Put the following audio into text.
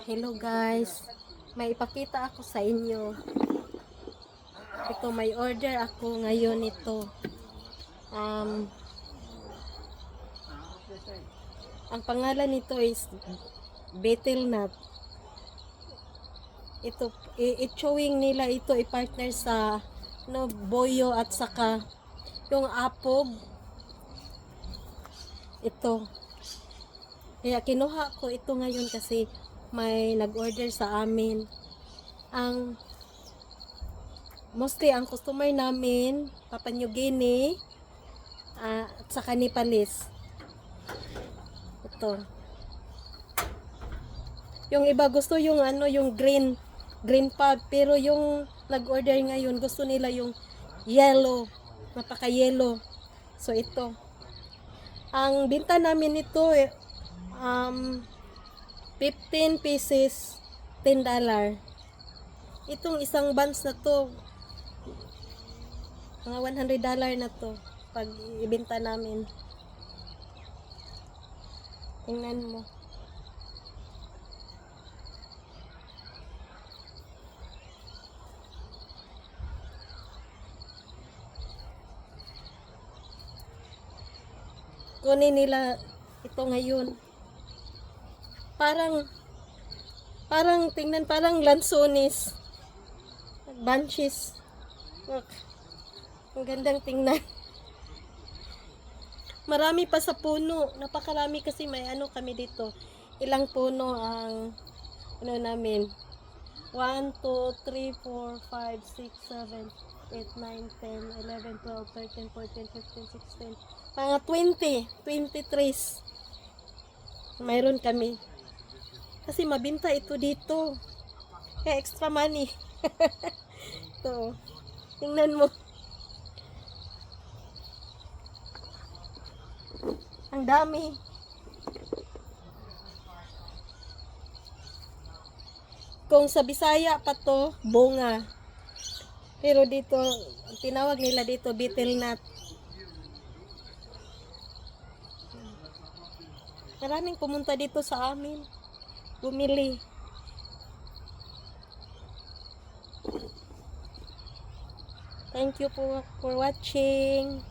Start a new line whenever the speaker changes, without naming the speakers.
Hello guys, may ipakita ako sa inyo. Ito, may order ako ngayon ito. Ang pangalan nito is betel nut. Ito, i-chewing nila ito, i-partner sa boyo at saka yung apog. Ito. Kaya kinuha ko ito ngayon kasi may nag-order sa amin. Mostly ang customer namin, Papua New Guinea, at saka Nepalese. Ito. Yung iba gusto yung yung green pad, pero yung nag-order ngayon gusto nila yung yellow, napaka-yellow. So ito. Ang binta namin ito 15 pieces, $10. Itong isang buns na to, mga $100 na to pag ibenta namin. Tingnan mo. Kunin nila ito ngayon. Parang tingnan, parang lansones, bunches. Look, ang gandang tingnan. Marami pa sa puno, napakarami kasi may kami dito. Ilang puno ang namin? 1, 2, 3, 4, 5, 6, 7, 8, 9, 10, 11, 12, 13, 14, 15, 16, mga 20 trees. Mayroon kami. Kasi mabinta ito dito. Kaya extra money. Ito. Tingnan mo. Ang dami. Kung sa Bisaya pa to, bunga. Pero dito, tinawag nila dito betel nut. Maraming pumunta dito sa amin. Bumili. Thank you for watching.